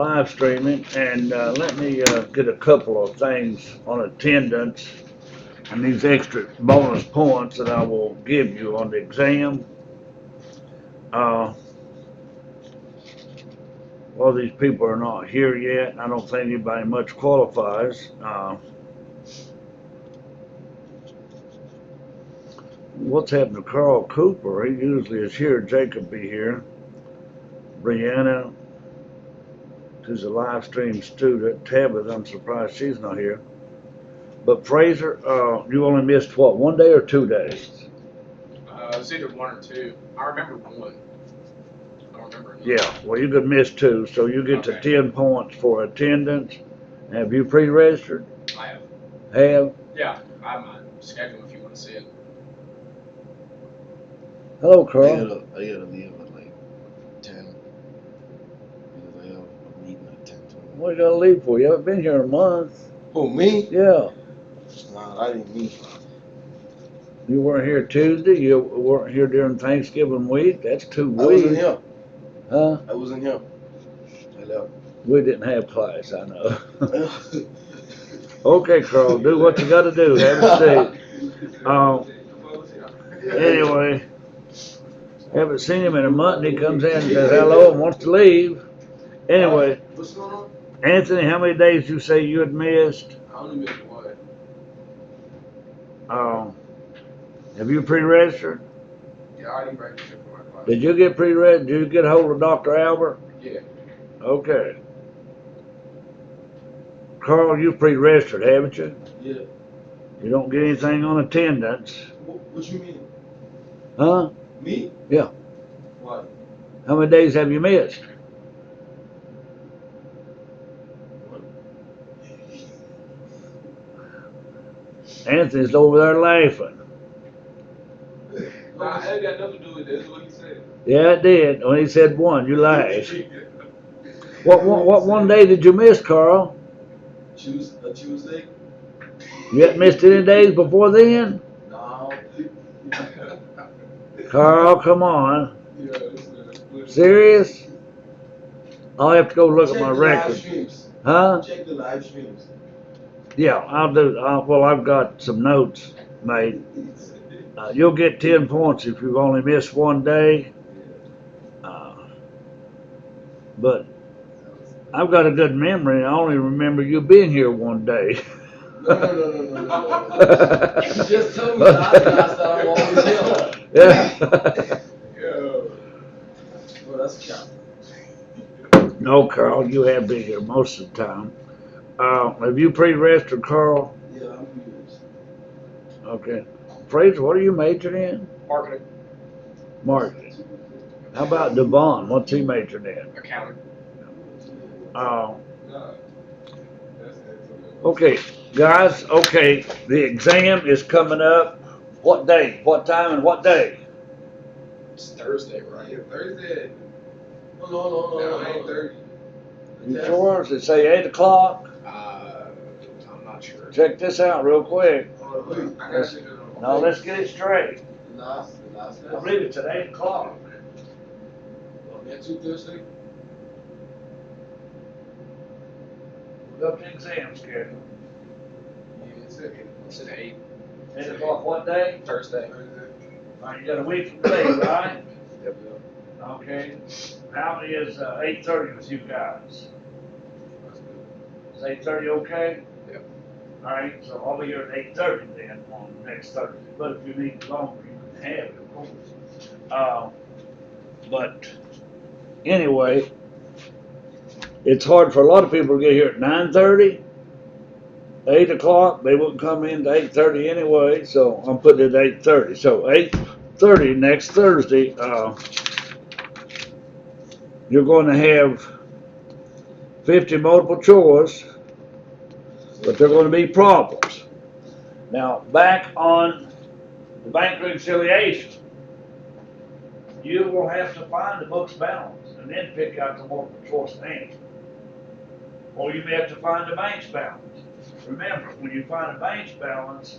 Live streaming, and let me get a couple of things on attendance and these extra bonus points that I will give you on the exam. Uh, well, these people are not here yet. I don't think anybody much qualifies. What's happened to Carl Cooper? He usually is here. Jacob be here. Brianna, who's a live stream student. Tabitha, I'm surprised she's not here. But Fraser, you only missed what, 1 day or 2 days? It's either one or two. I remember one. I don't remember another. Yeah, well, you could miss two, so you get to Okay. 10 points for attendance. Have you pre-registered? I have. Have? Yeah, I have my schedule if you want to see it. Hello, I Carl. gotta leave at like 10 because I have a meeting at 10:20. What you gotta leave for? You haven't been here a month. Who, me? Yeah. Nah, I didn't meet. You weren't here Tuesday. You weren't here during Thanksgiving week. That's 2 I wasn't weeks. here. Huh? I wasn't here. I left. We didn't have class, I know. Okay, Carl, do what you gotta do. Have a seat. Anyway, haven't seen him in a month, and he comes in and says hello and wants to leave. Anyway, What's going on? Anthony, how many days you say you had missed? I only missed one. Have you pre-registered? Yeah, I already registered for my class. Did you get pre-registered? Did you get a hold of Dr. Albert? Yeah. Okay. Carl, you pre-registered, haven't you? Yeah. You don't get anything on attendance. What you mean? Huh? Me? Yeah. What? How many days have you missed? Anthony's over there laughing. Nah, I ain't got nothing to do with this. What he said. Yeah, it did. When he said one, you laughed. What one day did you miss, Carl? Tuesday? You hadn't missed any days before then? No. Carl, come on. Yeah, Serious? I'll have to go look at my Live record. streams. Huh? Check the live streams. Yeah, I'll do. Well, I've got some notes made. You'll get 10 points if you've only missed 1 day. But I've got a good memory. I only remember you being here 1 day. No. You just told me last time I'm always here. Yeah. Yo. Well, that's cap. No, Carl, you have been here most of the time. Have you pre-registered, Carl? Yeah, I'm used. Okay. Fraser, what are you majoring in? Marketing, Marketing. How about Devon? What's he majoring in? accounting. Okay, guys, okay, the exam is coming up. What day, what time, and what day? It's Thursday, right? Thursday. No, ain't Thursday. You sure? Does it say 8 o'clock? I'm not sure. Check this out real quick. Let's, Now, let's get it straight. last I believe it's at 8 o'clock. Next week, Thursday? Look up the exam schedule. It's at 8. 8 o'clock what day? Thursday. All right, you got a week from today, right? Yep. Okay. How is 8:30 with you guys? Is 8:30 okay? Yep. All right, so I'll be here at 8:30 then on next Thursday. But if you need longer, you can have it, of course. But anyway, it's hard for a lot of people to get here at 9:30, 8 o'clock. They wouldn't come in to 8:30 anyway, so I'm putting it at 8:30. So 8:30 next Thursday. You're going to have 50 multiple choice, but they're going to be problems. Now, back on the bank reconciliation, you will have to find the book's balance and then pick out the multiple choice answer. Or you may have to find the bank's balance. Remember, when you find a bank's balance,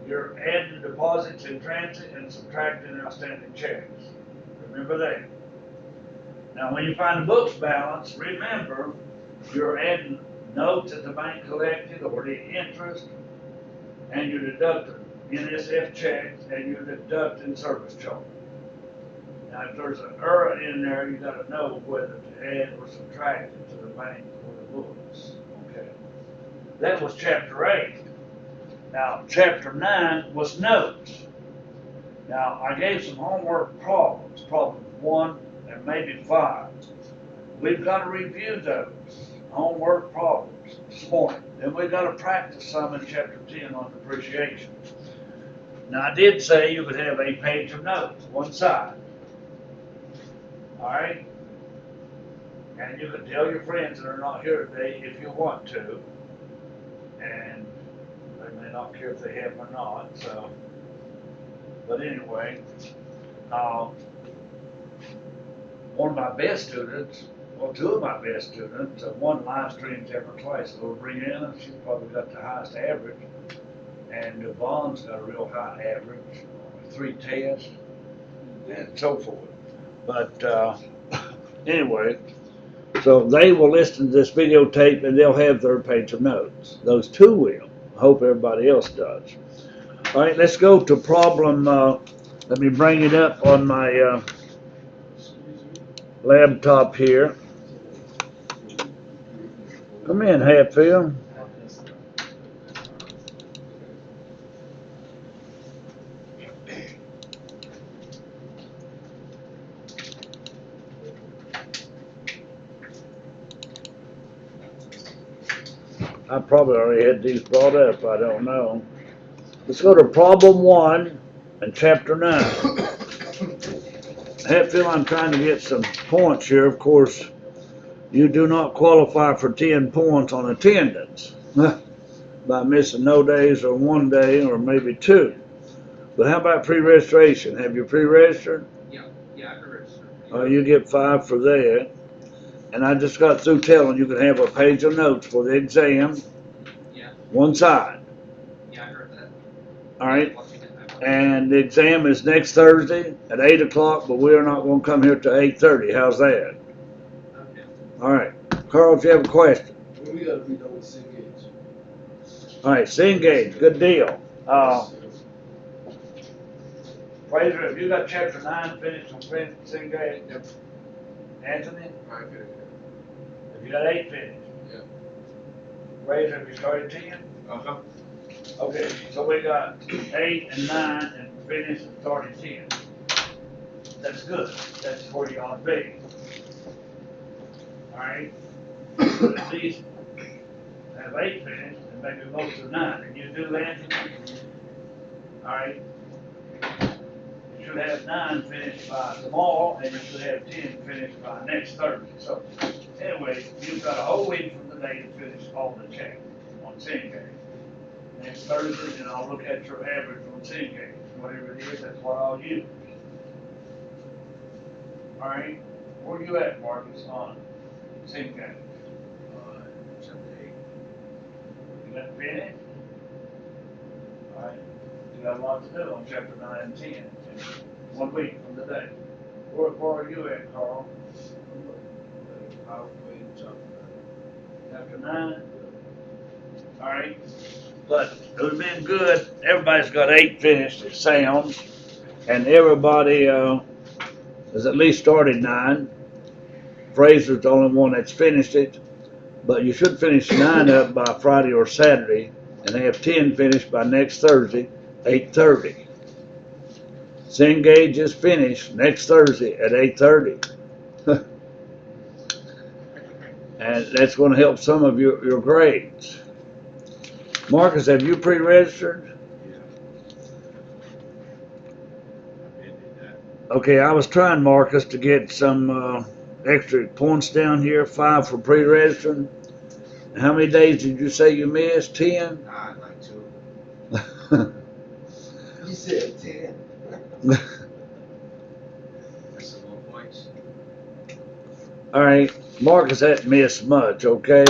you're adding deposits in transit and subtracting outstanding checks. Remember that. Now, when you find the book's balance, remember, you're adding notes that the bank collected or the interest, and you're deducting NSF checks, and you're deducting service charge. Now, if there's an error in there, you gotta know whether to add or subtract it to the bank or the books, okay? That was chapter 8. Now, chapter 9 was notes. Now, I gave some homework problems, problem 1 and maybe 5. We've gotta review those homework problems this morning. Then we've gotta practice some in chapter 10 on depreciation. Now, I did say you could have a page of notes, one side. All right? And you can tell your friends that are not here today if you want to. And they may not care if they have or not, so. But anyway, one of my best students, well, two of my best students, one live streams every class. So Brianna, she's probably got the highest average. And Devon's got a real high average, 3 tests, and so forth. But anyway, so they will listen to this videotape and they'll have their page of notes. Those two will. I hope everybody else does. All right, let's go to problem. Let me bring it up on my laptop here. Come in, Hatfield. I probably already had these brought up, I don't know. Let's go to problem 1 and chapter 9. Hatfield, I'm trying to get some points here. Of course, you do not qualify for 10 points on attendance by missing no days or 1 day or maybe 2. But how about pre-registration? Have you pre-registered? Yeah, I can register. You get 5 for that. And I just got through telling you can have a page of notes for the exam. Yeah. One side. Yeah, I heard that. All right. And the exam is next Thursday at 8 o'clock, but we're not going to come here till 8:30. How's that? Okay. All right. Carl, if you have a question. When we gotta be done with Cengage. All right, Cengage, good deal. Fraser, have you got chapter 9 finished on Cengage? Anthony, I could have. have you got 8 finished? Yeah. Fraser, have you started 10? Uh-huh. Okay, so we got 8 and 9 and finished and started 10. That's good. That's where you ought to be. All right? But at least have 8 finished and maybe most of 9. And you do, Anthony? All right? You should have 9 finished by tomorrow, and you should have 10 finished by next Thursday. So, anyway, you've got a whole week from today to finish all the chapters on Cengage. Next Thursday, and I'll look at your average on Cengage. Whatever it is, that's what I'll use. All right, where you at, Marcus, on Cengage? Chapter 8. You got finished? All right, you got a lot to do on chapter 9 and 10, in 1 week from today. Where are you at, Carl? I'll wait chapter Chapter 9? All right, but it would have been good. Everybody's got 8 finished, it sounds, and everybody has at least started 9. Fraser's the only one that's finished it, but you should finish 9 up by Friday or Saturday and have 10 finished by next Thursday, 8:30. Cengage is finished next Thursday at 8:30. And that's going to help some of your grades. Marcus, have you pre-registered? Okay, I was trying, Marcus, to get some extra points down here, 5 for pre-registering. How many days did you say you missed? 10? Nah, like 2. You said 10. That's some low points. All right, Marcus hasn't missed much, okay?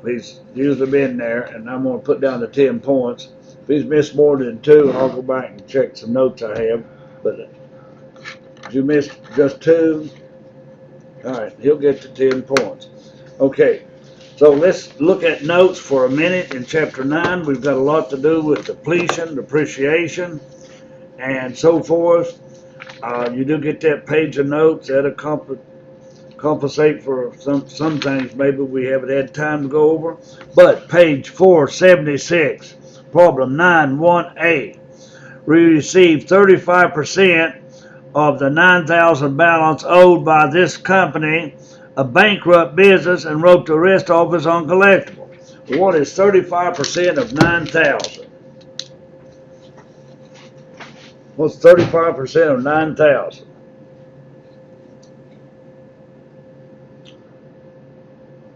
He's usually been there, and I'm going to put down the 10 points. If he's missed more than 2, I'll go back and check some notes I have. But if you missed just 2, all right, he'll get to 10 points. Okay, So let's look at notes for a minute in chapter 9. We've got a lot to do with depletion, depreciation, and so forth. You do get that page of notes. That'll compensate for some things maybe we haven't had time to go over. But page 476, problem 9-1A. We received 35% of the 9,000 balance owed by this company, a bankrupt business, and wrote the rest off as uncollectible. What is 35% of 9,000? What's 35% of 9,000?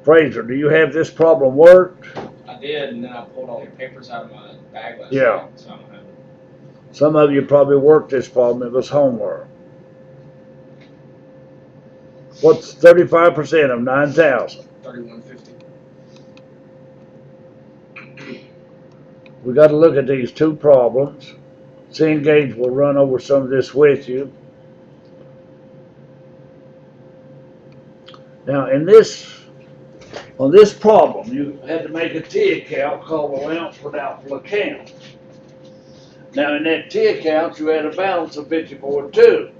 Fraser, do you have this problem worked? I did, and then I pulled all the papers out of my bag last Yeah. night, so I don't have it. Some of you probably worked this problem. It was homework. What's 35% of 9,000? 3150. We got to look at these two problems. Seeing Gage will run over some of this with you. Now, on this problem, you had to make a T account called allowance for doubtful accounts. Now, in that T account, you had a balance of 54.2.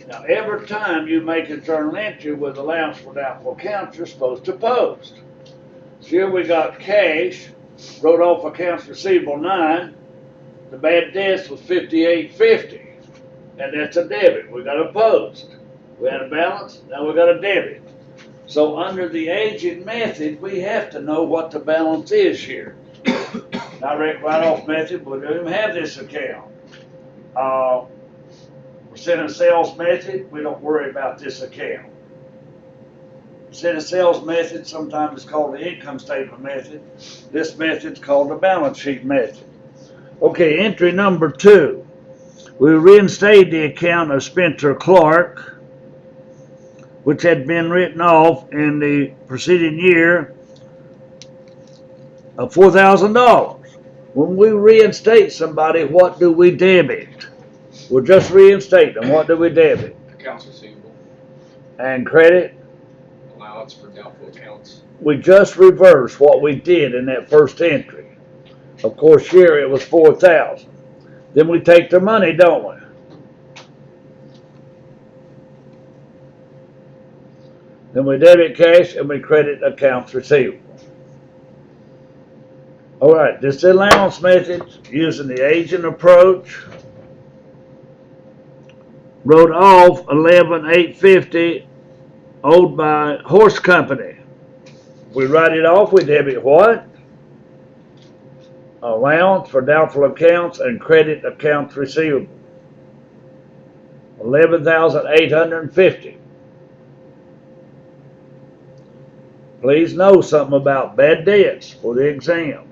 Now, every time you make a journal entry with allowance for doubtful accounts, you're supposed to post. So here we got cash, wrote off accounts receivable 9. The bad debts was 58.50, and that's a debit. We got to post. We had a balance, now we got a debit. So under the aging method, we have to know what the balance is here. Direct write-off method, we don't even have this account. Percent of sales method, we don't worry about this account. Percent of sales method, sometimes it's called the income statement method. This method's called the balance sheet method. Okay, entry number 2. We reinstated the account of Spencer Clark, which had been written off in the preceding year of $4,000. When we reinstate somebody, what do we debit? We'll just reinstate them. What do we debit? Accounts receivable, And credit? allowance for doubtful accounts. We just reversed what we did in that first entry. Of course, here it was 4,000. Then we take their money, don't we? Then we debit cash and we credit accounts receivable. All right, this allowance method using the agent approach. Wrote off 11,850 owed by horse company. We write it off, we debit what? Allowance for doubtful accounts and credit accounts receivable. 11,850. Please know something about bad debts for the exam.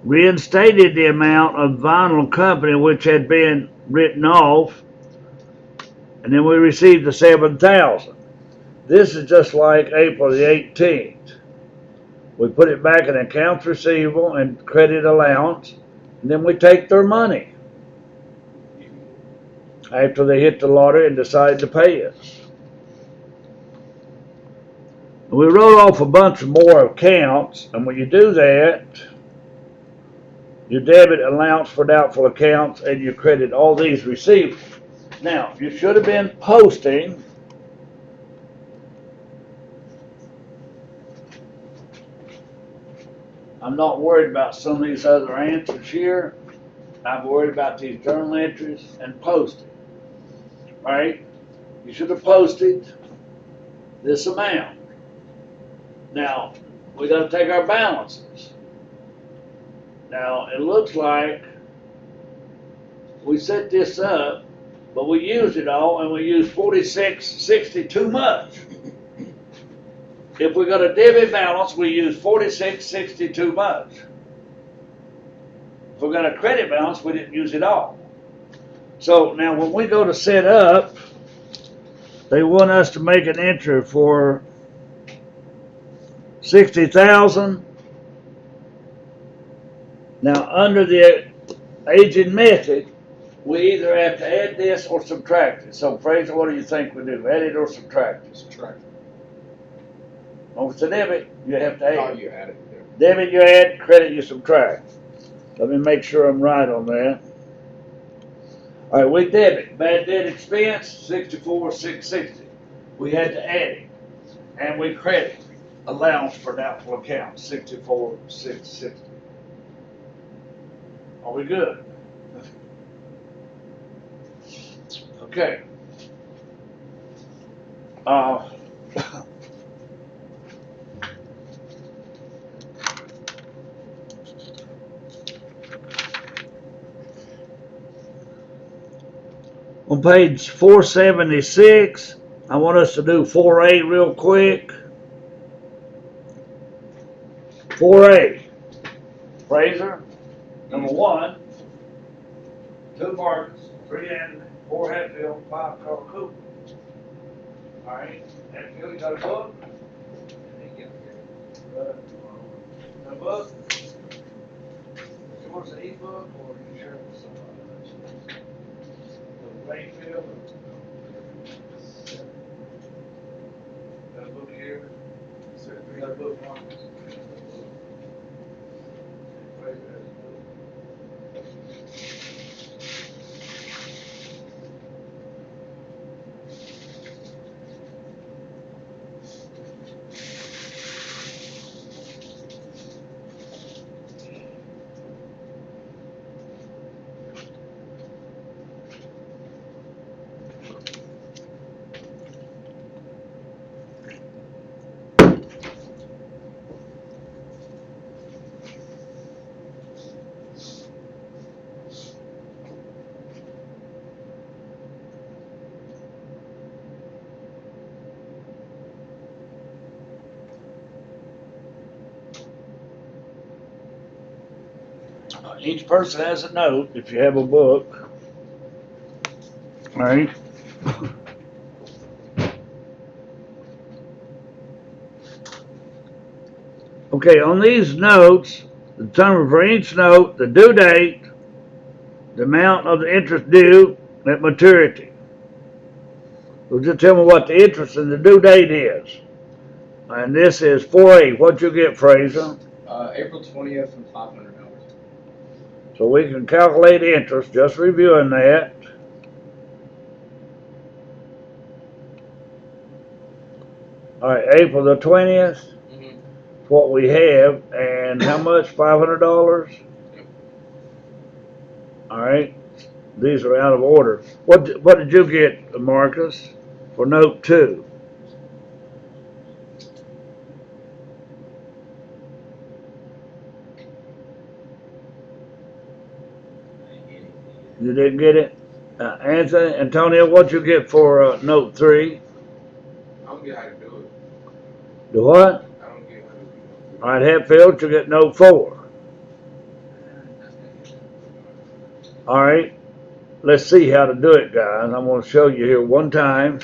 Reinstated the amount of vinyl company which had been written off, and then we received the 7,000. This is just like April the 18th. We put it back in accounts receivable and credit allowance, and then we take their money after they hit the lottery and decide to pay us. We wrote off a bunch of more accounts, and when you do that, you debit allowance for doubtful accounts and you credit all these receivables. Now, you should have been posting I'm not worried about some of these other answers here. I'm worried about these journal entries and posting. Right? You should have posted this amount. Now, we got to take our balances. Now, it looks like we set this up, but we used it all, and we used 46.60 too much. If we got a debit balance, we use 46.60 too much. If we got a credit balance, we didn't use it all. So now when we go to set up, they want us to make an entry for 60,000. Now under the aging method, we either have to add this or subtract it. So Fraser, what do you think we do? Add it or subtract it? Subtract. Oh, it's a debit, you have to Oh, add. you had it there. Debit you add, credit you subtract. Let me make sure I'm right on that. All right, we debit, bad debt expense, 64,660. We had to add it. And we credit, allowance for doubtful accounts, 64,660. Are we good? Okay. Uh, on page 476, I want us to do 4A real quick. 4A. Fraser, number 1, 2 Marcus, 3 Anthony, 4 Hatfield, 5 Carl Cooper. All right, Hatfield, you got a book? A book? You want an e-book or you share it with somebody? Rayfield? Got a book here? You got a book, Marcus? Fraser has a book. Each person has a note if you have a book. All right. Okay, on these notes, determine for each note the due date, the amount of the interest due at maturity. So just tell me what the interest and the due date is. And this is 4A. What'd you get, Fraser? April 20th and $500. So we can calculate interest, just reviewing that. All right, April the 20th, Mm-hmm. what we have, and how much? $500? All right, these are out of order. What did you get, Marcus, for note 2? You didn't get it? Anthony, Antonio, what'd you get for note 3? I don't get how to do it. The what? I don't get how to do it. All right, Hatfield, you get note 4. All right, let's see how to do it, guys. I'm going to show you here one time.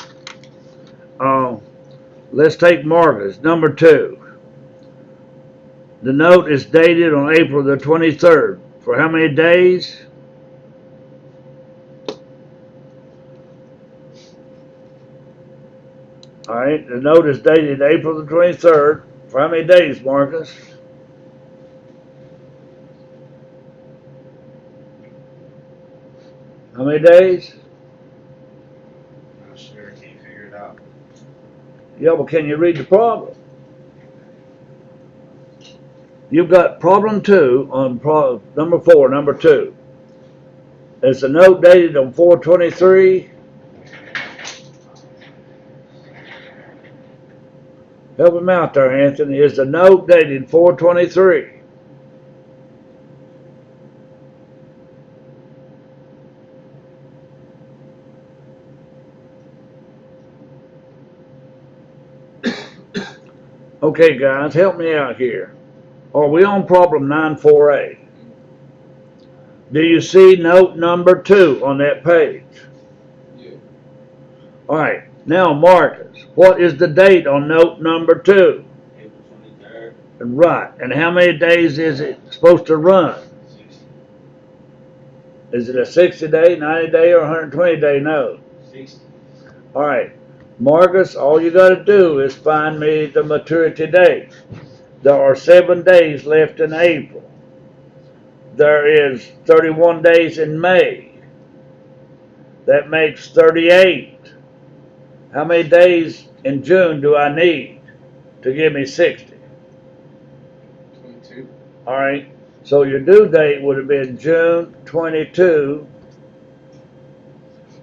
Let's take Marcus, number 2. The note is dated on April the 23rd. For how many days? All right, the note is dated April the 23rd. For how many days, Marcus? How many days? I'm sure I can't figure it out. Yeah, well, can you read the problem? You've got problem 2 on number 4, number 2. It's a note dated on 4/23. Help him out there, Anthony. Is the note dated 4/23? Okay, guys, help me out here. Are we on problem 9-4A? Do you see note number 2 on that page? Yeah. All right, now Marcus, what is the date on note number 2? April 23rd, Right, and how many days is it supposed to run? 60. Is it a 60-day, 90-day, or 120-day note? 60. All right, Marcus, all you gotta do is find me the maturity date. There are 7 days left in April. There is 31 days in May. That makes 38. How many days in June do I need to give me 60? 22. All right. So your due date would have been June 22.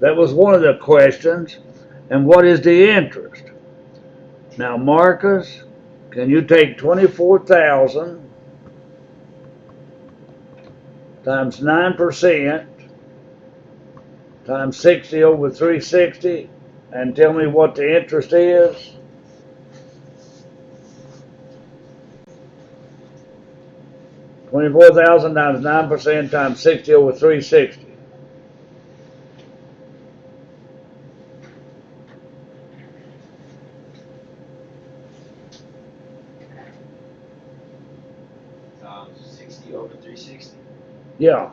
That was one of the questions. And what is the interest? Now, Marcus, can you take 24,000 times 9% times 60 over 360 and tell me what the interest is? $24,000 times 9% times 60 over 360. Times 60 over 360. Yeah.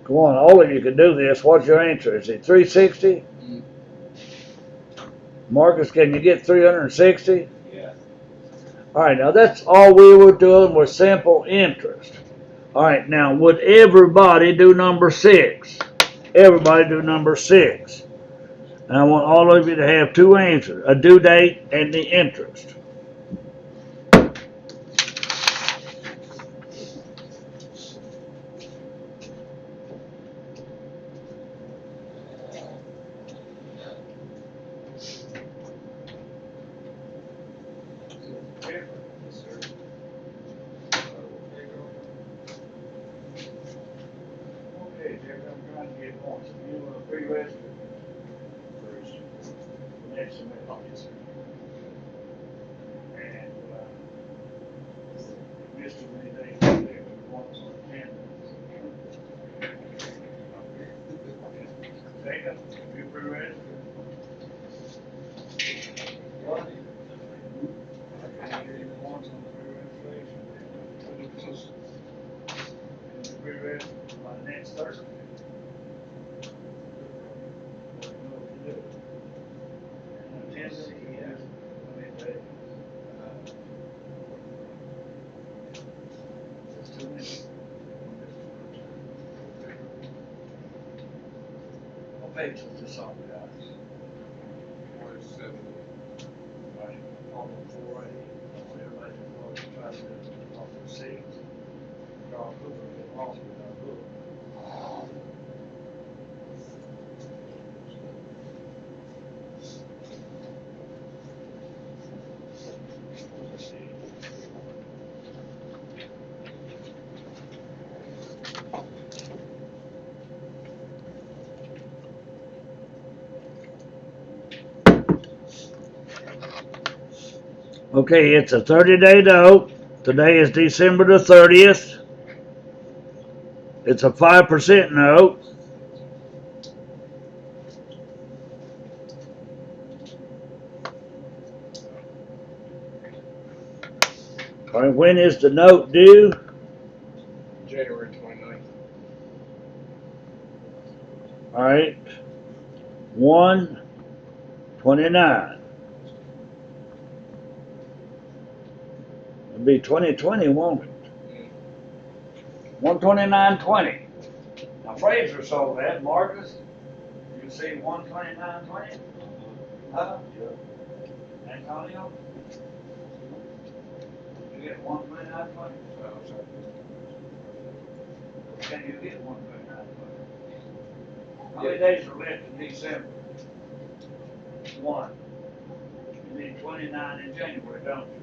Come on, all of you can do this. What's your answer? Is it 360? Mm. Marcus, can you get 360? Yeah. All right, now that's all we were doing was simple interest. All right, now would everybody do number 6? Everybody do number 6. And I want all of you to have 2 answers, a due date and the interest. Yes, sir. Okay, Jerry, I'm trying to get points. You want a free register? First. Next semester. Yes, sir. And, missed too many days there, once on attendance. Jacob, you free register? What? I can't hear you once on free registration. And you free register by next Thursday. What do you know what to do? Attendance, yeah. How many days? It's too many. What page is this on, guys? 47. Right, on the 4A. Everybody knows to try to do it off the 6. Draw a book, get lost with our book. Let's see. Okay, it's a 30-day note. Today is December the 30th. It's a 5% note. All right, when is the note due? January 29th. All right, 1/29. It'll be 2020, won't it? 1/29/20. Now Fraser sold that. Marcus, you see 1/29/20? Huh? Antonio? You get 1/29/20? Can you get 1/29/20? How many days are left in December? 1. You need 29 in January, don't you?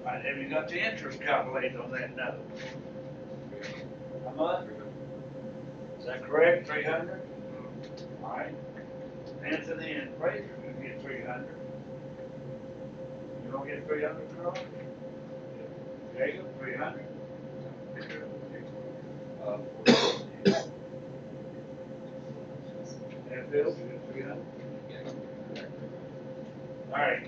All right, have you got the interest calculated on that note? How much? Is that correct? 300? All right. Anthony and Fraser can get 300. You don't get 300, Carl? Jacob, 300? And Bill, you get 300? All right.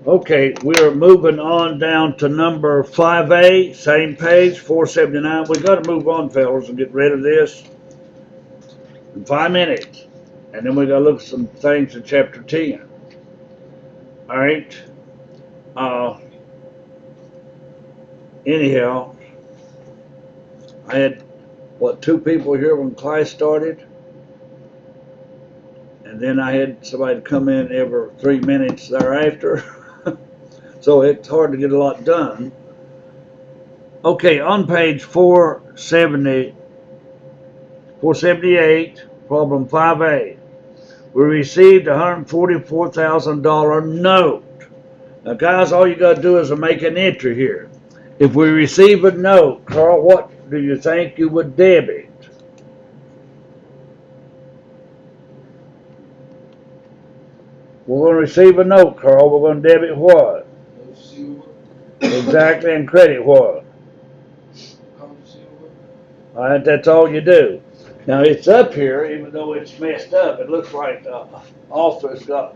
Okay, we are moving on down to number 5A, same page, 479. We gotta move on, fellas, and get rid of this in 5 minutes. And then we gotta look at some things in chapter 10. All right. Anyhow, I had, what, 2 people here when class started? And then I had somebody come in every 3 minutes thereafter. So it's hard to get a lot done. Okay, on page 478, problem 5A. We received a $144,000 note. Now guys, all you gotta do is make an entry here. If we receive a note, Carl, what do you think you would debit? We're gonna receive a note, Carl, we're gonna debit what? No receivable, Exactly, and credit what? unreceivable. Alright, that's all you do. Now it's up here, even though it's messed up, it looks like the author's got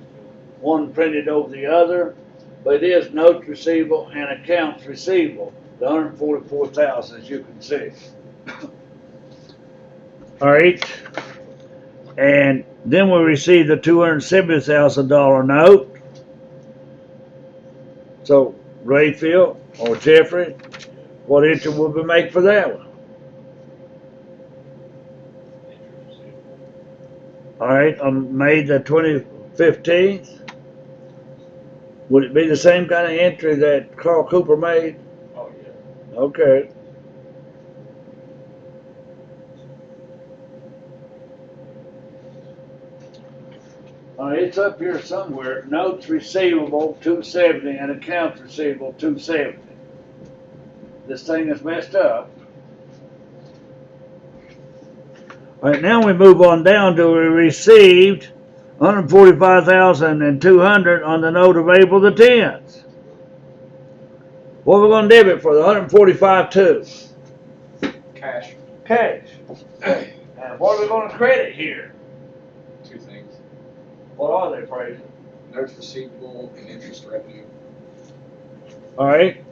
one printed over the other, but it is notes receivable and accounts receivable, the 144,000 as you can see. Alright, and then we received the $270,000 note. So Rayfield or Jeffrey, what entry would we make for that one? All right, on May the 2015th, would it be the same kind of entry that Carl Cooper made? Oh, yeah. Okay. It's up here somewhere. Notes receivable 270 and accounts receivable 270. This thing is messed up. All right, now we move on down to we received 145,200 on the note of April the 10th. What are we going to debit for the 145.2? Cash, Cash. And what are we going to credit here? 2 things. What are they, Fraser? Notes receivable and interest revenue. All right,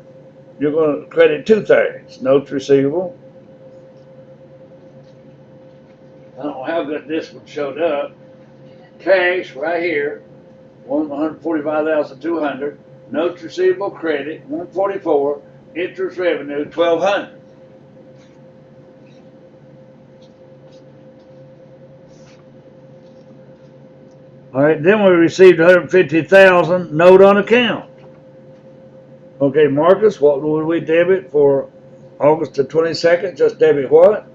you're going to credit 2 things: notes receivable. I don't know how good this one showed up. Cash right here, 145,200. Notes receivable credit 144. Interest revenue 1,200. All right, then we received 150,000 note on account. Okay, Marcus, what would we debit for August the 22nd? Just debit what?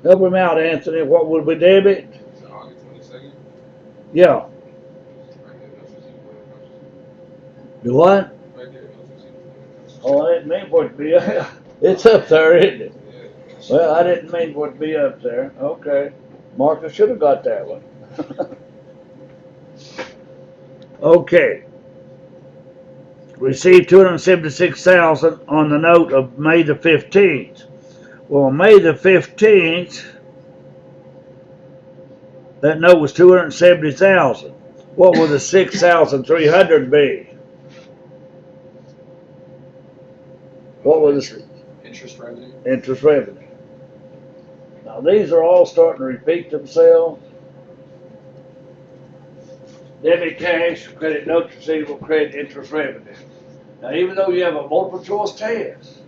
Help him out, Anthony. What would we debit? So August 22nd? Yeah. Right there, notes receivable. Do what? Right there, notes receivable. Oh, I didn't mean for it to be. It's up there, isn't it? Yeah. Well, I didn't mean for it to be up there. Okay. Marcus should have got that one. Okay. Received 276,000 on the note of May the 15th. Well, May the 15th, that note was 270,000. What would the 6,300 be? What was the Interest revenue. interest revenue? Now these are all starting to repeat themselves. Debit cash, credit notes receivable, credit interest revenue. Now even though you have a multiple choice test,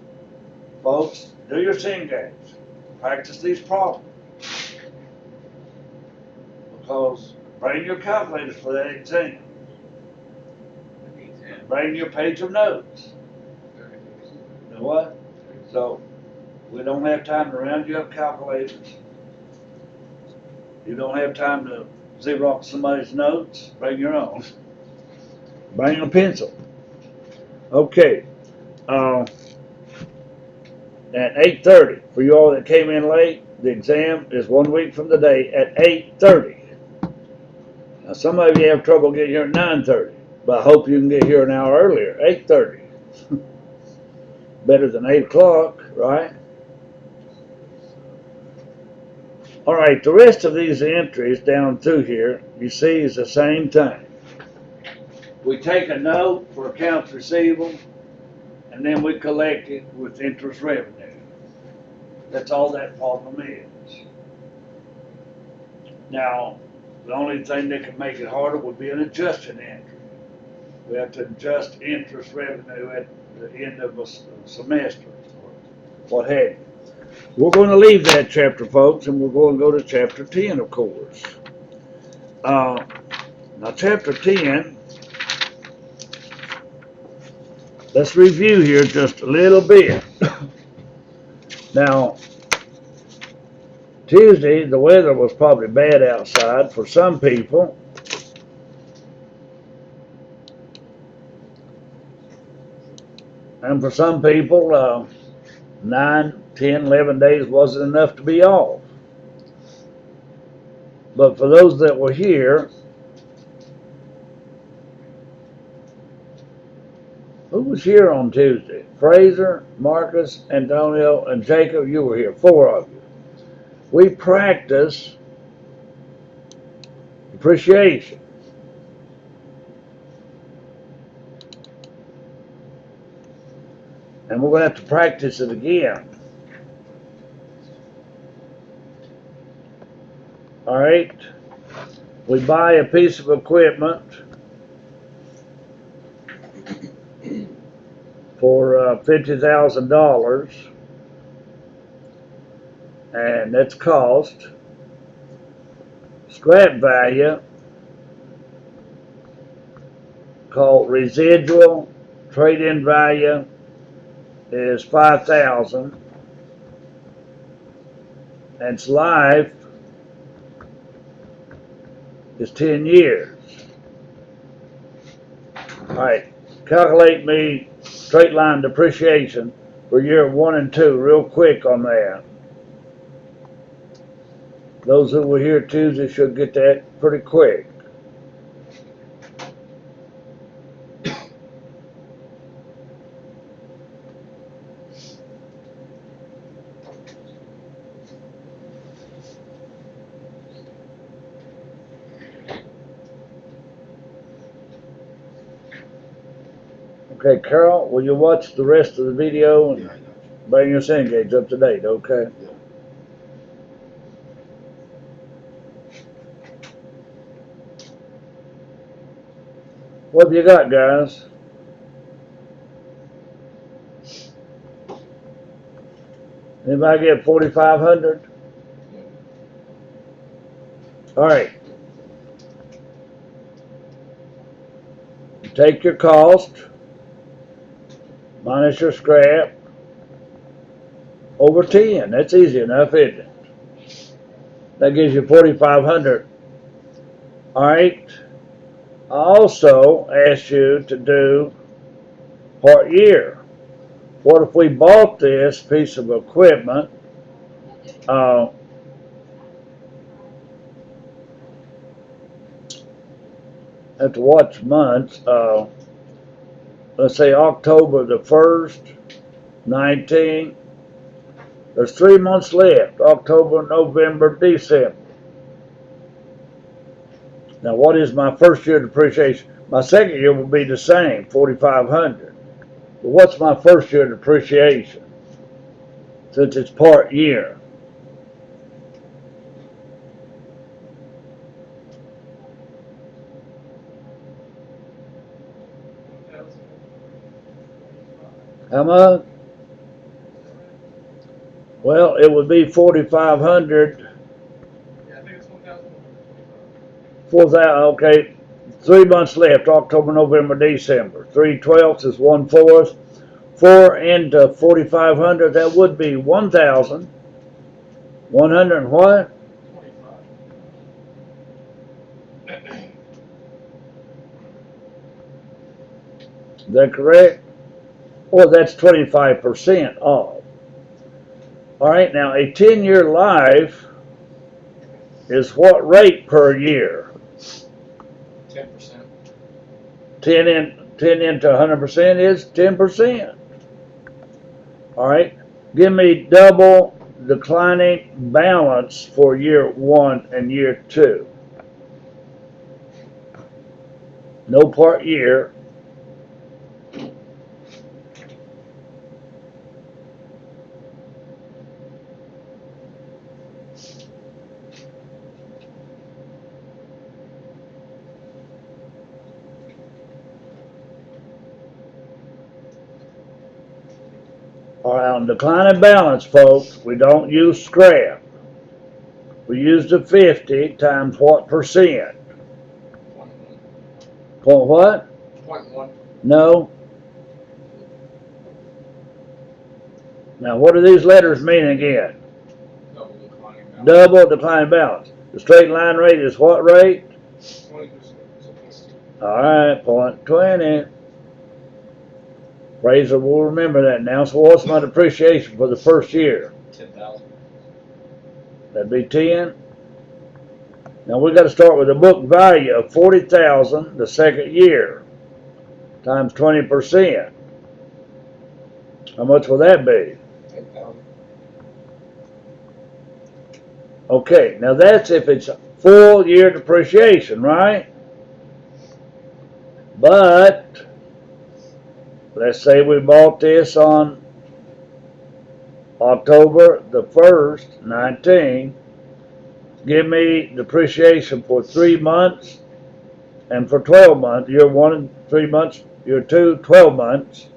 folks, do your sing games. Practice these problems. Because bring your calculators for that exam. Bring your page of notes. You know what? So we don't have time to round you up calculators. You don't have time to Xerox somebody's notes. Bring your own. Bring a pencil. Okay. At 8:30, for you all that came in late, the exam is 1 week from today at 8:30. Now some of you have trouble getting here at 9:30, but I hope you can get here an hour earlier, 8:30. Better than 8 o'clock, right? All right, the rest of these entries down through here, you see, is the same thing. We take a note for accounts receivable, and then we collect it with interest revenue. That's all that problem is. Now, the only thing that can make it harder would be an adjusted entry. We have to adjust interest revenue at the end of a semester, or what have you. We're going to leave that chapter, folks, and we're going to go to chapter 10, of course. Now, chapter 10, let's review here just a little bit. Now, Tuesday, the weather was probably bad outside for some people. And for some people, 9, 10, 11 days wasn't enough to be off. But for those that were here, who was here on Tuesday? Fraser, Marcus, Antonio, and Jacob, you were here, 4 of you. We practiced depreciation. And we're going to have to practice it again. All right. We buy a piece of equipment for $50,000, and that's cost. Scrap value, called residual trade-in value, is $5,000, and its life is 10 years. All right, calculate me straight line depreciation for year 1 and 2 real quick on that. Those who were here Tuesday should get that pretty quick. Okay, Carol, will you watch the rest of the video and Yeah, I got you. bring your send gauge up to date, okay? Yeah. What have you got, guys? Anybody get 4,500? All right. You take your cost minus your scrap over 10. That's easy enough, isn't it? That gives you 4,500. All right. I also asked you to do part year. What if we bought this piece of equipment have to watch months, let's say October the 1st, 19, there's 3 months left, October, November, December. Now what is my first year depreciation? My second year will be the same, 4,500. But what's my first year depreciation? Since it's part year. How much? Well, it would be 4,500. Yeah, I think it's 1,125. 4,000, okay. 3 months left, October, November, December. 3/12 is 1/4. 4 into 4,500, that would be 1,100 and what? 25. Is that correct? Well, that's 25% off. All right, now a 10-year life is what rate per year? 10%. 10 into 100% is 10%. All right, give me double declining balance for year 1 and year 2. No part year. All right, on declining balance, folks, we don't use scrap. We use the 50 times what percent? 0.1. Point what? 0.1. No. Now, what do these letters mean again? Double declining balance. Double declining balance. The straight line rate is what rate? 20%. So that's All right, 0.20. Fraser will remember that now. So what's my depreciation for the first year? 10,000. That'd be 10. Now we got to start with a book value of 40,000 the second year times 20%. How much will that be? 10,000. Okay, now that's if it's full year depreciation, right? But let's say we bought this on October the 1st, 19. Give me depreciation for 3 months and for 12 months. Year 1 and 3 months, year 2, 12 months.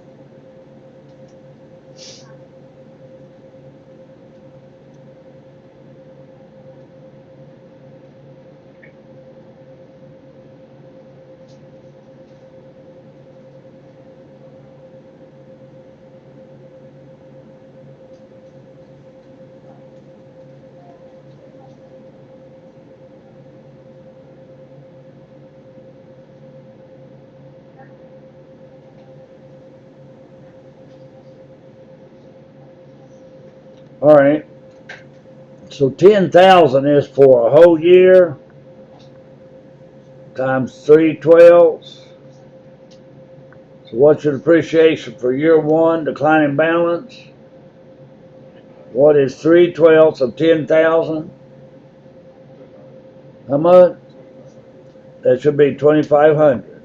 All right. So 10,000 is for a whole year times 3/12. So what's your depreciation for year 1, declining balance? What is 3/12 of 10,000? How much? That should be 2,500.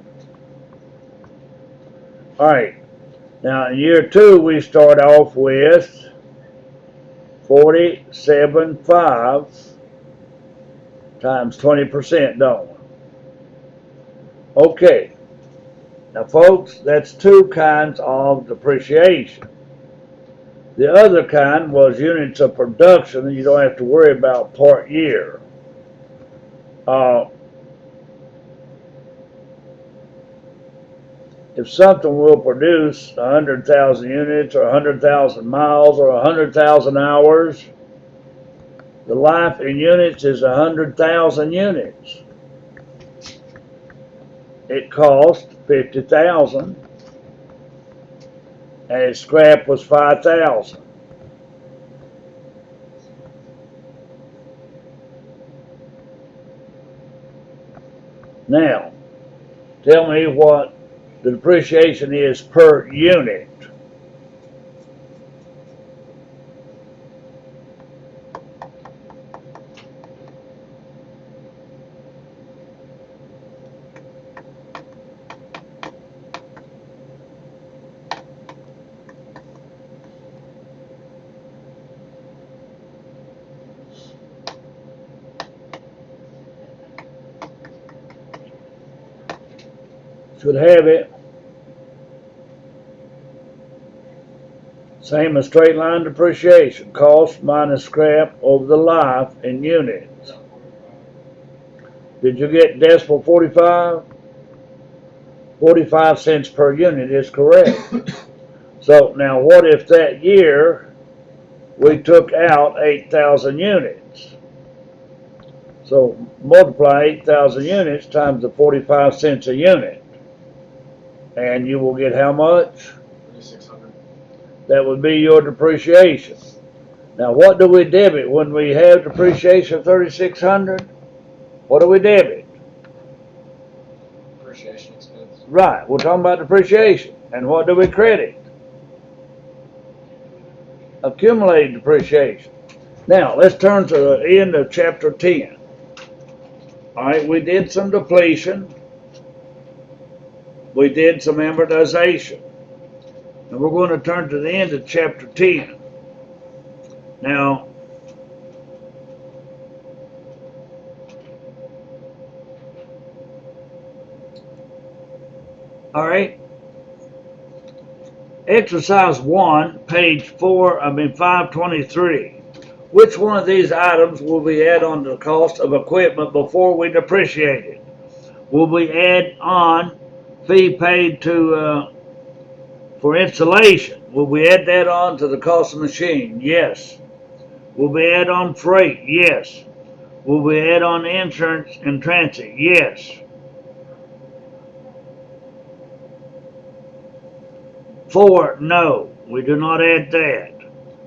All right. Now in year 2 we start off with 47.5 times 20%, don't we? Okay. Now folks, that's 2 kinds of depreciation. The other kind was units of production, and you don't have to worry about part year. If something will produce 100,000 units or 100,000 miles or 100,000 hours, the life in units is 100,000 units. It cost 50,000, and its scrap was 5,000. Now, tell me what the depreciation is per unit. Should have it. Same as straight line depreciation, cost minus scrap over the life in units. Did you get decimal 45? 45 cents per unit is correct. So now what if that year we took out 8,000 units? So multiply 8,000 units times the 45 cents a unit. And you will get how much? 3,600. That would be your depreciation. Now what do we debit when we have depreciation of 3,600? What do we debit? Depreciation expense. Right, we're talking about depreciation. And what do we credit? accumulated depreciation. Now, let's turn to the end of chapter 10. All right, we did some depletion. We did some amortization. And we're going to turn to the end of chapter 10. Now, all right, exercise 1, page 523. Which one of these items will we add on to the cost of equipment before we depreciate it? Will we add on fee paid to for installation? Will we add that on to the cost of machine? Yes. Will we add on freight? Yes. Will we add on insurance and transit? Yes. 4, no, we do not add that.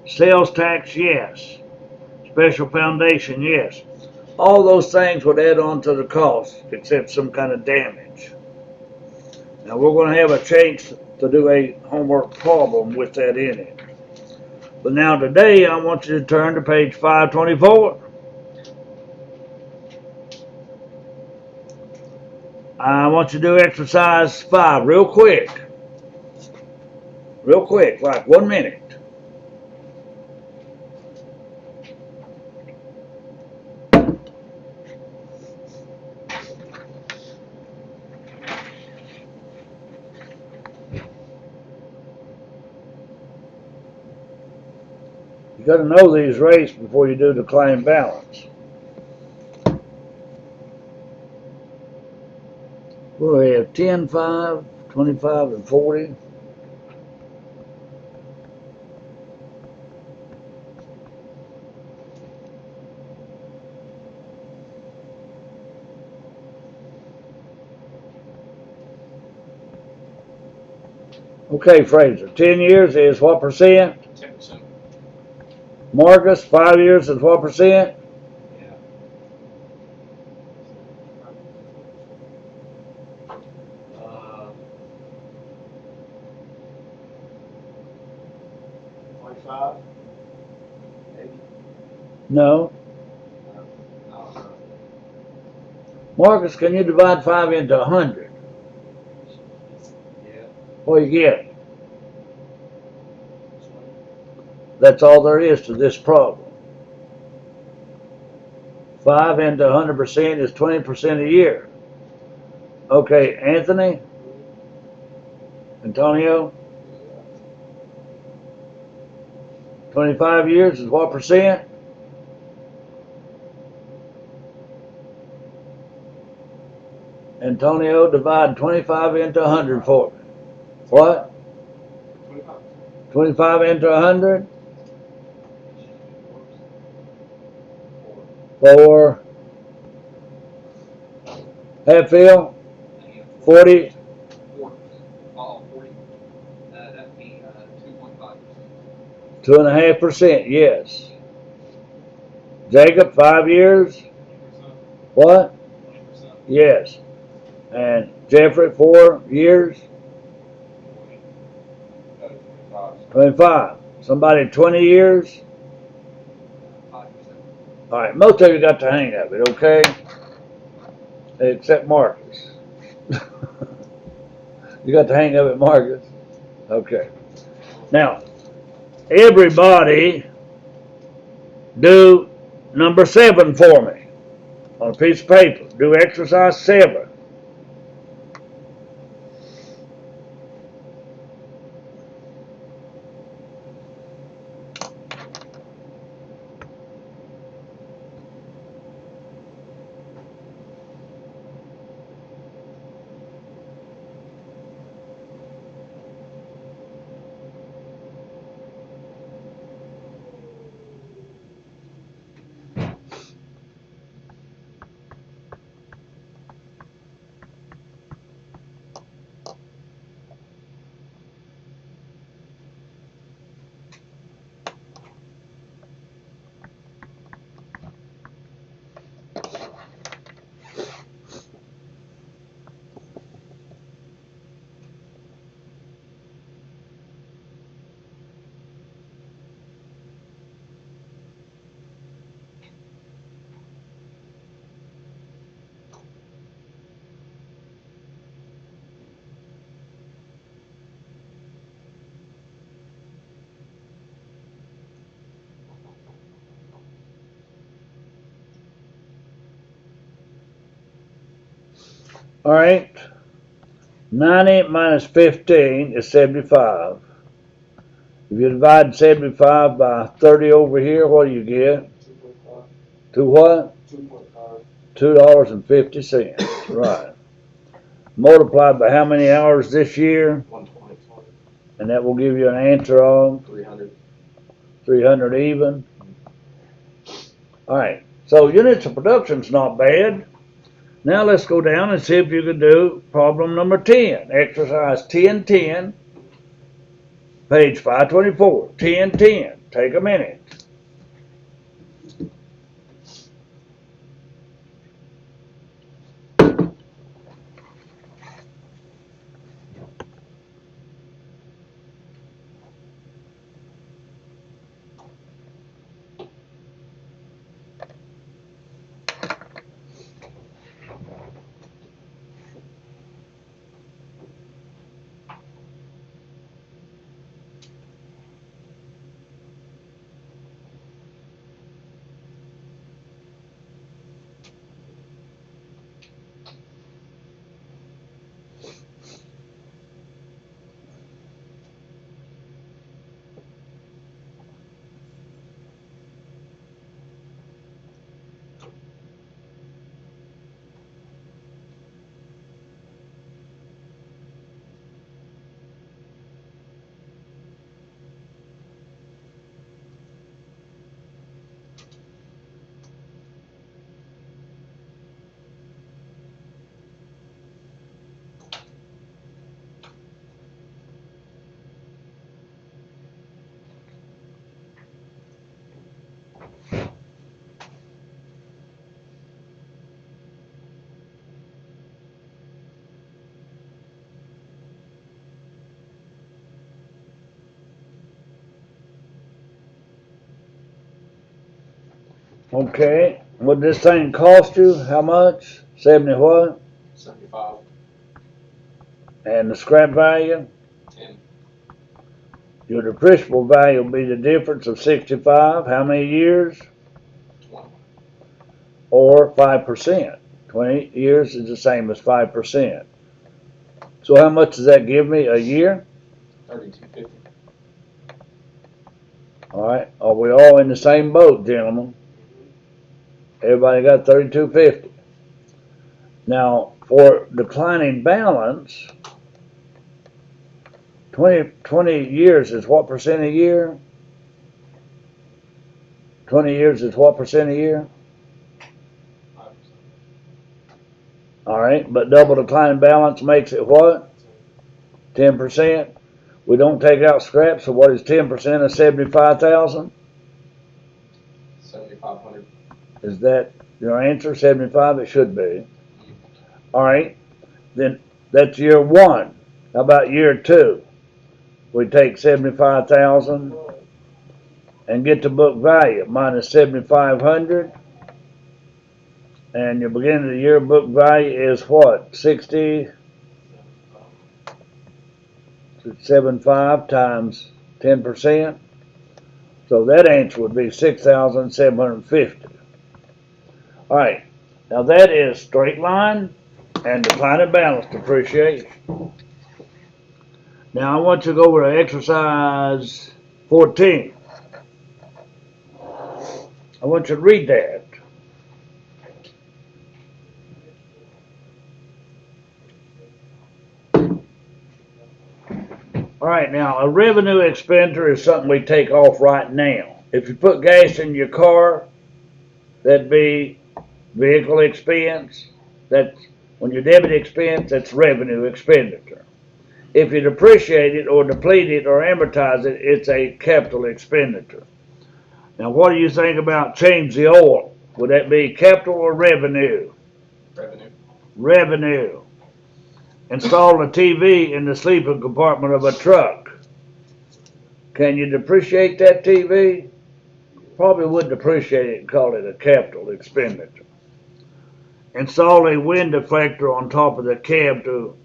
Sales tax, yes. Special foundation, yes. All those things would add on to the cost, except some kind of damage. Now we're going to have a chance to do a homework problem with that in it. But now today I want you to turn to page 524. I want you to do exercise 5 real quick. Real quick, like 1 minute. You got to know these rates before you do the claim balance. We have 10, 5, 25, and 40. Okay, Fraser, 10 years is what percent? 10%. Marcus, 5 years is what percent? Yeah. Uh, 25? Maybe? No. I don't know. Marcus, can you divide 5 into 100? Yeah. What do you get? 20? That's all there is to this problem. 5 into 100% is 20% a year. Okay, Anthony? Antonio? 25 years is what percent? Antonio, divide 25 into 100 for me. What? 25. 25 into 100? 4. Hatfield? 40? 40. Oh, 40. That'd be 2.5%. 2.5%, yes. Jacob, 5 years? 20%. What? 20%. Yes. And Jeffrey, 4 years? 25. 25. Somebody 20 years? 5%. All right, most of you got the hang of it, okay? Except Marcus. You got the hang of it, Marcus? Okay. Now, everybody do number 7 for me on a piece of paper. Do exercise 7. Alright, 90 minus 15 is 75. If you divide 75 by 30 over here, what do you get? 2.5. To what? 2.5. $2.50, right. Multiplied by how many hours this year? 120. And that will give you an answer of 300. 300 even. Alright, so units of production's not bad. Now let's go down and see if you can do problem number 10. Exercise 1010, page 524. 1010, take a minute. Okay, what this thing cost you? How much? 70 what? 75, And the scrap value? 10, Your depreciable value will be the difference of 65. How many years? 20, Or 5%. 20 years is the same as 5%. So how much does that give me a year? 3250. Alright, are we all in the same boat, gentlemen? Everybody got 3250. Now, for declining balance, 20 years is what percent a year? 20 years is what percent a year? 5%. Alright, but double declining balance makes it what? 10%? We don't take out scrap, so what is 10% of 75,000? 7500. Is that your answer, 75? It should be. Alright, then that's year one. How about year two? We take 75,000 and get the book value minus 7,500. And your beginning of the year book value is what? 60.75 times 10%. So that answer would be 6,750. Alright, now that is straight line and declining balance depreciation. Now I want you to go over to exercise 14. I want you to read that. Alright, now a revenue expenditure is something we take off right now. If you put gas in your car, that'd be vehicle expense. That's when you debit expense, that's revenue expenditure. If you depreciate it or deplete it or amortize it, it's a capital expenditure. Now what do you think about change the oil? Would that be capital or revenue? Revenue. Revenue. Install a TV in the sleeping compartment of a truck. Can you depreciate that TV? Probably wouldn't depreciate it and call it a capital expenditure. Install a wind deflector on top of the cab to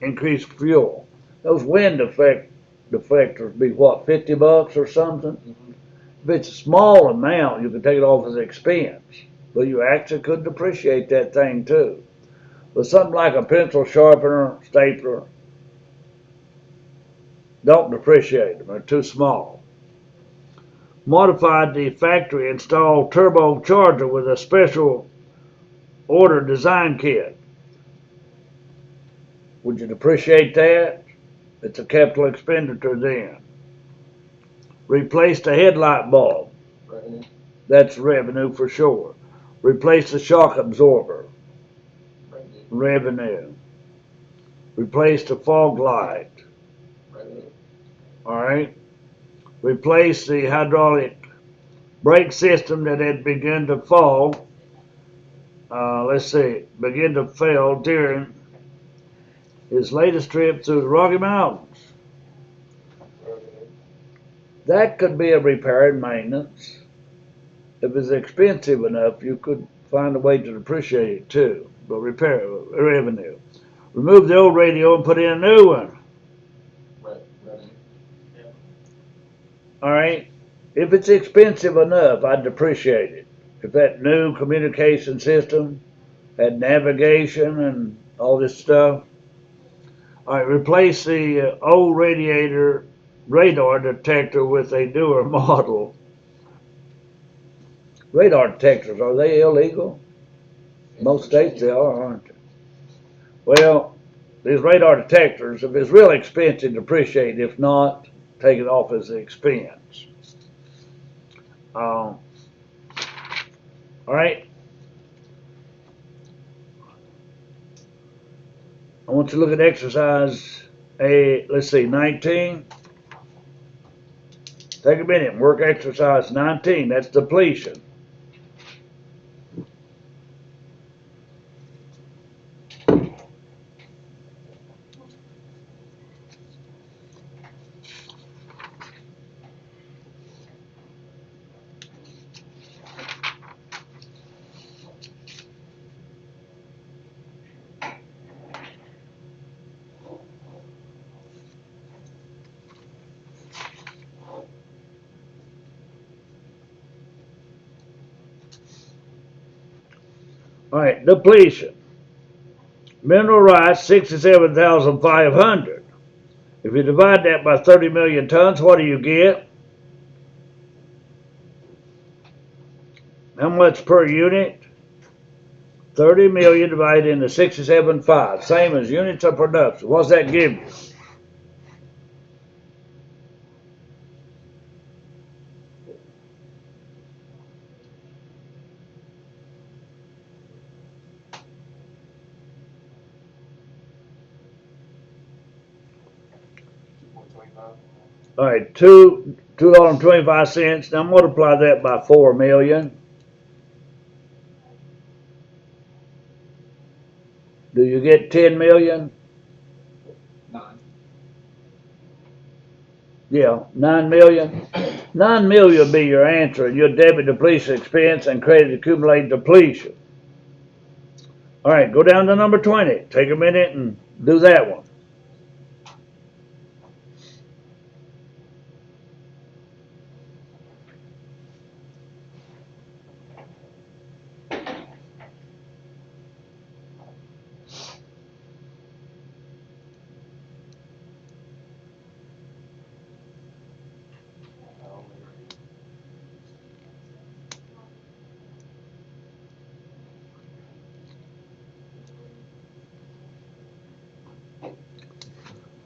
increase fuel. Those wind deflectors be what, $50 or something? If it's a small amount, you can take it off as expense, but you actually could depreciate that thing too. But something like a pencil sharpener, stapler, don't depreciate them, they're too small. Modified the factory installed turbocharger with a special order design kit. Would you depreciate that? It's a capital expenditure then. Replace the headlight bulb. Revenue. That's revenue for sure. Replace the shock absorber. Revenue. Revenue. Replace the fog light. Revenue. Alright. Replace the hydraulic brake system that had begun to fall. Begin to fail during his latest trip through the Rocky Mountains. Revenue. That could be a repair and maintenance. If it's expensive enough, you could find a way to depreciate it too. But repair revenue. Remove the old radio and put in a new one. Revenue. All right. If it's expensive enough, I'd depreciate it. If that new communication system had navigation and all this stuff. All right. Replace the old radar detector with a newer model. Radar detectors, are they illegal? Most states they are, aren't they? Well, these radar detectors, if it's real expensive, depreciate. If not, take it off as an expense. All right. I want you to look at exercise 19. Take a minute and work exercise 19. That's depletion. All right, depletion. Mineral rights, 67,500. If you divide that by 30 million tons, what do you get? How much per unit? 30 million divided into 67.5. Same as units of production. What's that give you? All right, $2.25. Now multiply that by 4 million. Do you get 10 million? 9. Yeah, 9 million. 9 million will be your answer, and your debit depletion expense and credit accumulate depletion. All right, go down to number 20. Take a minute and do that one.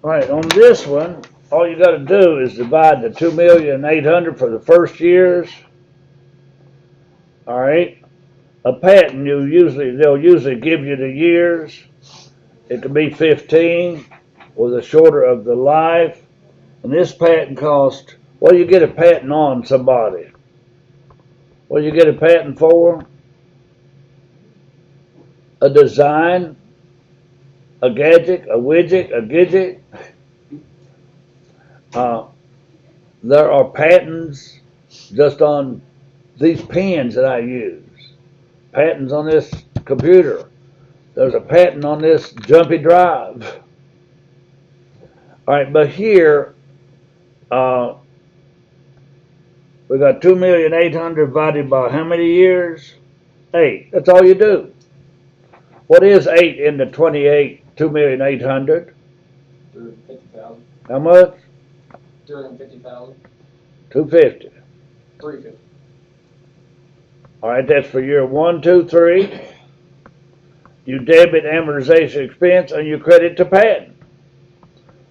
All right, on this one, all you got to do is divide the 2,800,000 for the first years. All right, a patent they'll usually give you the years. It could be 15, or the shorter of the life. And this patent cost. What do you get a patent on somebody? What do you get a patent for? A design, a gadget, a widget, a gidget. There are patents just on these pens that I use. Patents on this computer. There's a patent on this jumpy drive. All right, but here we got 2,800,000 divided by how many years? 8. That's all you do. What is 8 in the 28, 2,800,000? 250,000. How much? 250,000. 250. 350. All right, that's for year 1, 2, 3. You debit amortization expense and you credit to patent.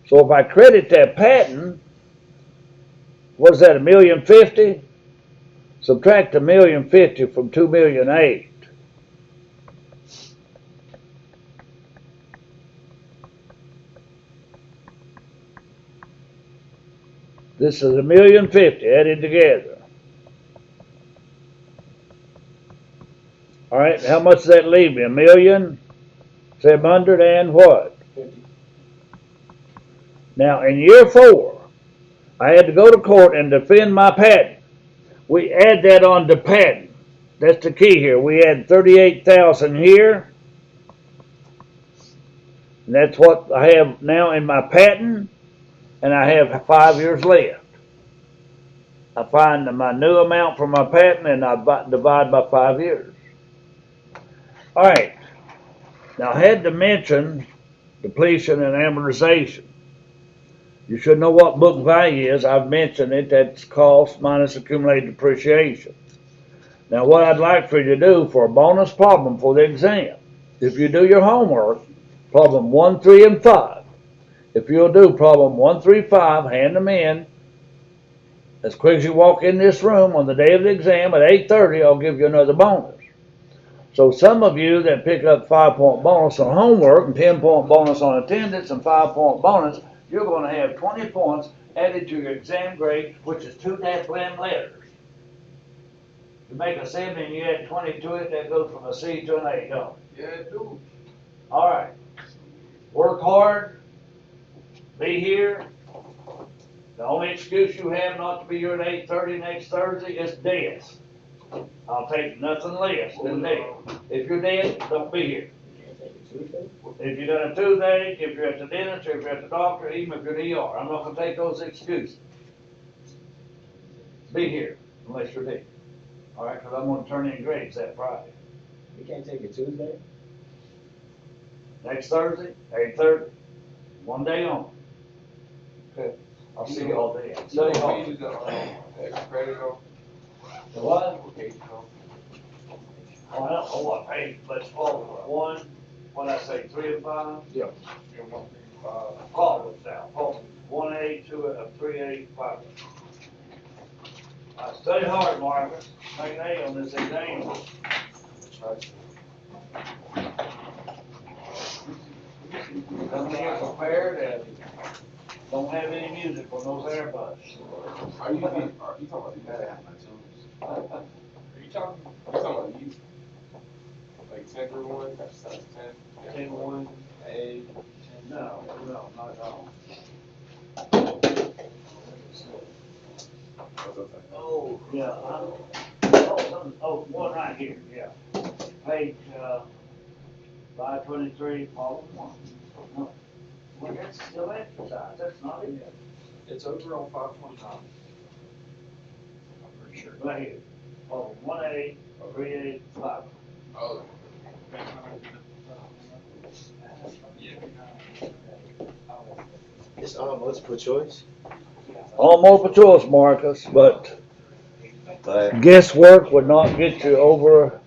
So if I credit that patent, what is that, $1,050,000? Subtract $1,050,000 from $2,008,000. This is $1,050,000 added together. All right, how much does that leave me? 1,700,000 and what? 50. Now in year 4, I had to go to court and defend my patent. We add that on to patent. That's the key here. We add 38,000 here. And that's what I have now in my patent. And I have 5 years left. I find my new amount for my patent and I divide by 5 years. All right. Now I had to mention depletion and amortization. You should know what book value is. I've mentioned it. That's cost minus accumulated depreciation. Now what I'd like for you to do for a bonus problem for the exam, if you do your homework, problem 1, 3, and 5. If you'll do problem 1, 3, 5, hand them in. As quick as you walk in this room on the day of the exam at 8:30, I'll give you another bonus. So some of you that pick up 5-point bonus on homework and 10-point bonus on attendance and 5-point bonus, you're going to have 20 points added to your exam grade, which is 2 blank letters. You make a 70 and you add 20 to it, that goes from a C to an A, don't it? Yeah, it do. All right. Work hard. Be here. The only excuse you have not to be here at 8:30 next Thursday is death. I'll take nothing less than death. If you're dead, don't be here. If you're done a toothache, if you're at the dentist, or if you're at the doctor, even if you're in the ER, I'm not going to take those excuses. Be here unless you're dead. All right, because I'm going to turn in grades that Friday. You can't take it Tuesday? Next Thursday, 8:30, 1 day on. Okay, I'll see you all day. Study hard. The what? Oh, I don't know what page, let's call it 1, what I say, 3 and 5? Yeah. Problems now, problems, 1A, 2, 3A, 5. Study hard, Marcus, make an A on this exam. Come here prepared and don't have any music on those airbuds. Are you talking about the Are you talking about these? Like 10 through 1? That's 10. 10, 1, A. No, not at all. Oh, yeah, one right here, yeah. Page, 523, problem 1. No. Well, that's still exercise, that's not it. It's over on 529. I'm pretty sure. Right here, problem 1A, 3A, 5. Oh. It's all multiple choice. All multiple choice, Marcus, but But guesswork would not get you over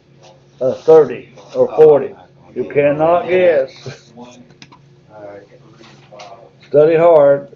30 or 40. You cannot guess. alright. Study hard.